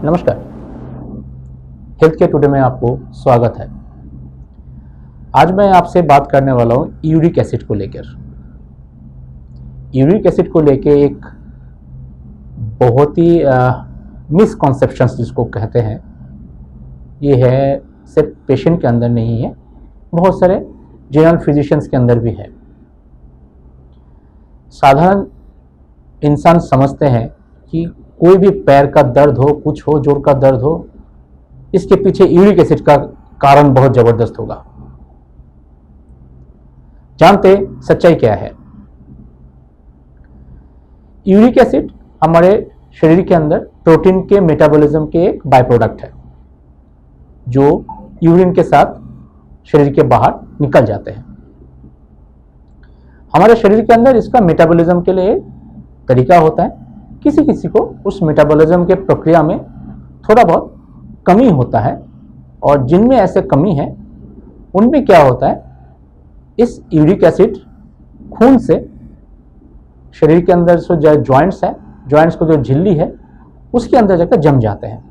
नमस्कार, health care today में आपको स्वागत है। आज मैं आपसे बात करने वाला हूँ यूरिक एसिड को लेकर। यूरिक एसिड को लेकर एक बहुत ही मिसकॉन्सेप्शंस जिसको कहते हैं, ये है सिर्फ पेशेंट के अंदर नहीं है, बहुत सारे जनरल फिजिशियंस के अंदर भी है। साधारण इंसान समझते हैं कि कोई भी पैर का दर्द हो, कुछ हो, जोड़ का दर्द हो, इसके पीछे यूरिक एसिड का कारण बहुत जबरदस्त होगा। जानते सच्चाई क्या है? यूरिक एसिड हमारे शरीर के अंदर प्रोटीन के मेटाबॉलिज्म के एक बाय प्रोडक्ट है, जो यूरिन के साथ शरीर के बाहर निकल जाते हैं। हमारे शरीर के अंदर इसका मेटाबॉलिज्म के लिए तरीका होता है। किसी किसी को उस मेटाबॉलिज्म के प्रक्रिया में थोड़ा बहुत कमी होता है, और जिनमें ऐसे कमी है उनमें क्या होता है, इस यूरिक एसिड खून से शरीर के अंदर जो जॉइंट्स है, जॉइंट्स को जो झिल्ली है उसके अंदर जाकर जम जाते हैं,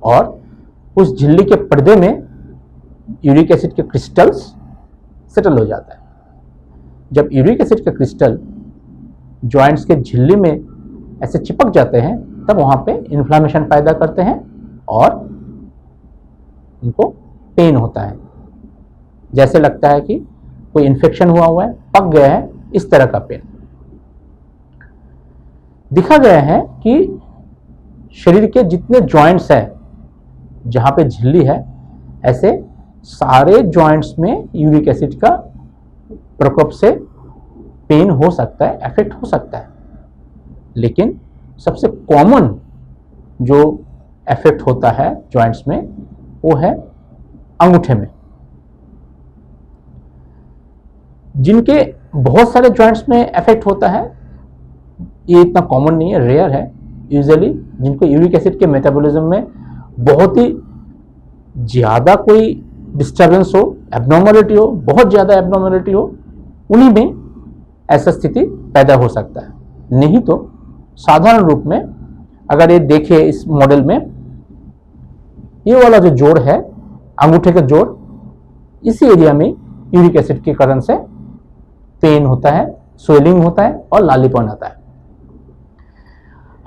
और उस झिल्ली के पर्दे में यूरिक एसिड के क्रिस्टल्स सेटल हो जाता है। जब यूरिक एसिड के क्रिस्टल जॉइंट्स के झिल्ली में ऐसे चिपक जाते हैं, तब वहां पे इन्फ्लामेशन पैदा करते हैं और उनको पेन होता है। जैसे लगता है कि कोई इन्फेक्शन हुआ है, पक गया है, इस तरह का पेन। दिखा गया है कि शरीर के जितने जॉइंट्स हैं जहां पे झिल्ली है, ऐसे सारे जॉइंट्स में यूरिक एसिड का प्रकोप से पेन हो सकता है, इफेक्ट हो सकता है। लेकिन सबसे कॉमन जो इफेक्ट होता है जॉइंट्स में, वो है अंगूठे में। जिनके बहुत सारे जॉइंट्स में इफेक्ट होता है, ये इतना कॉमन नहीं है, रेयर है। यूजुअली जिनको यूरिक एसिड के मेटाबॉलिज्म में बहुत ही ज़्यादा कोई डिस्टर्बेंस हो, एब्नॉर्मलिटी हो, बहुत ज़्यादा एब्नॉर्मलिटी हो, उन्हीं में ऐसा स्थिति पैदा हो सकता है। नहीं तो साधारण रूप में अगर ये देखें इस मॉडल में, ये वाला जो जोड़ है, अंगूठे का जोड़, इसी एरिया में यूरिक एसिड के कारण से पेन होता है, स्वेलिंग होता है और लालीपन आता है।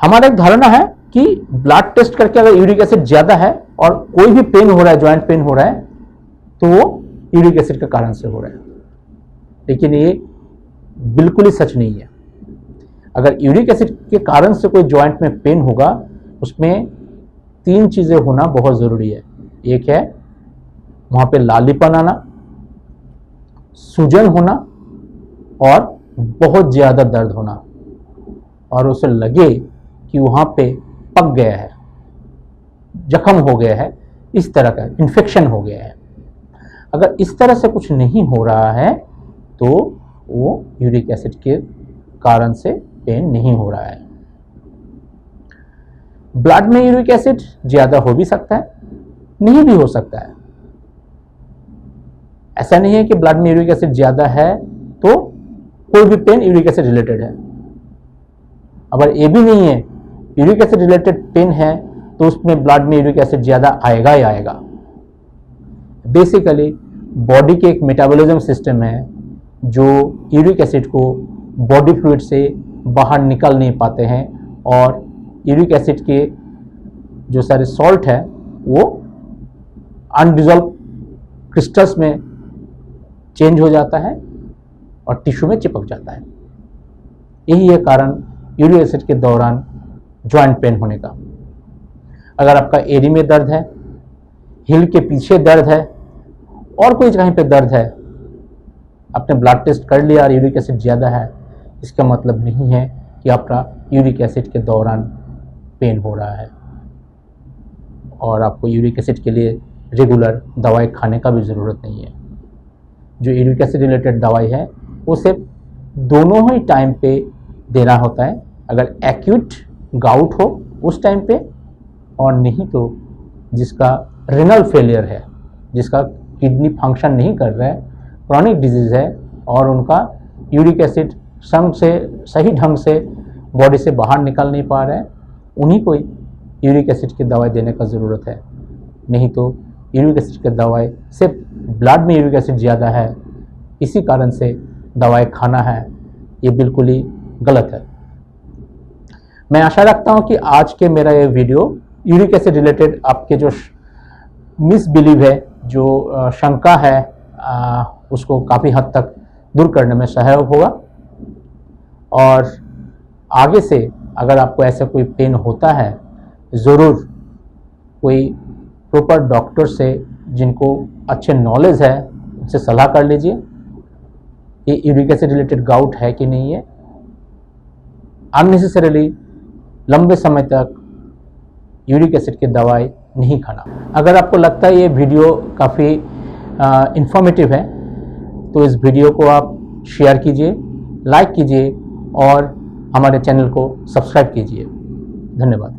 हमारा एक धारणा है कि ब्लड टेस्ट करके अगर यूरिक एसिड ज्यादा है और कोई भी पेन हो रहा है, ज्वाइंट पेन हो रहा है, तो वो यूरिक एसिड के कारण से हो रहा है। लेकिन ये बिल्कुल ही सच नहीं है। अगर यूरिक एसिड के कारण से कोई जॉइंट में पेन होगा, उसमें 3 चीजें होना बहुत जरूरी है। एक है वहां पे लालीपन आना, सूजन होना और बहुत ज्यादा दर्द होना, और उसे लगे कि वहां पे पक गया है, जख्म हो गया है, इस तरह का इन्फेक्शन हो गया है। अगर इस तरह से कुछ नहीं हो रहा है तो वो यूरिक एसिड के कारण से पेन नहीं हो रहा है। ब्लड में यूरिक एसिड ज्यादा हो भी सकता है, नहीं भी हो सकता है। ऐसा नहीं है कि ब्लड में यूरिक एसिड ज्यादा है तो कोई भी पेन यूरिक एसिड रिलेटेड है। अगर ये भी नहीं है, यूरिक एसिड रिलेटेड पेन है, तो उसमें ब्लड में यूरिक एसिड ज्यादा आएगा ही आएगा। बेसिकली बॉडी के एक मेटाबॉलिज्म सिस्टम है जो यूरिक एसिड को बॉडी फ्लूइड से बाहर निकल नहीं पाते हैं, और यूरिक एसिड के जो सारे सॉल्ट है वो अनडिजॉल्व क्रिस्टल्स में चेंज हो जाता है और टिश्यू में चिपक जाता है। यही है कारण यूरिक एसिड के दौरान जॉइंट पेन होने का। अगर आपका एड़ी में दर्द है, हिल के पीछे दर्द है, और कोई कहीं पे दर्द है, आपने ब्लड टेस्ट कर लिया और यूरिक एसिड ज़्यादा है, इसका मतलब नहीं है कि आपका यूरिक एसिड के दौरान पेन हो रहा है, और आपको यूरिक एसिड के लिए रेगुलर दवाई खाने का भी ज़रूरत नहीं है। जो यूरिक एसिड रिलेटेड दवाई है वो सिर्फ दोनों ही टाइम पे देना होता है। अगर एक्यूट गाउट हो उस टाइम पे, और नहीं तो जिसका रिनल फेलियर है, जिसका किडनी फंक्शन नहीं कर रहा है, क्रॉनिक डिजीज है, और उनका यूरिक एसिड सही ढंग से बॉडी से बाहर निकल नहीं पा रहा है, उन्हीं को यूरिक एसिड की दवाई देने का ज़रूरत है। नहीं तो यूरिक एसिड की दवाई सिर्फ ब्लड में यूरिक एसिड ज़्यादा है इसी कारण से दवाई खाना है, ये बिल्कुल ही गलत है। मैं आशा रखता हूँ कि आज के मेरा ये वीडियो यूरिक एसिड रिलेटेड आपके जो मिसबिलीव है, जो शंका है, उसको काफ़ी हद तक दूर करने में सहायक होगा। और आगे से अगर आपको ऐसा कोई पेन होता है, ज़रूर कोई प्रॉपर डॉक्टर से जिनको अच्छे नॉलेज है उनसे सलाह कर लीजिए कि यूरिक एसिड रिलेटेड गाउट है कि नहीं है। अननेसेसरीली लंबे समय तक यूरिक एसिड की दवाई नहीं खाना। अगर आपको लगता है ये वीडियो काफ़ी इंफॉर्मेटिव है तो इस वीडियो को आप शेयर कीजिए, लाइक कीजिए और हमारे चैनल को सब्सक्राइब कीजिए। धन्यवाद।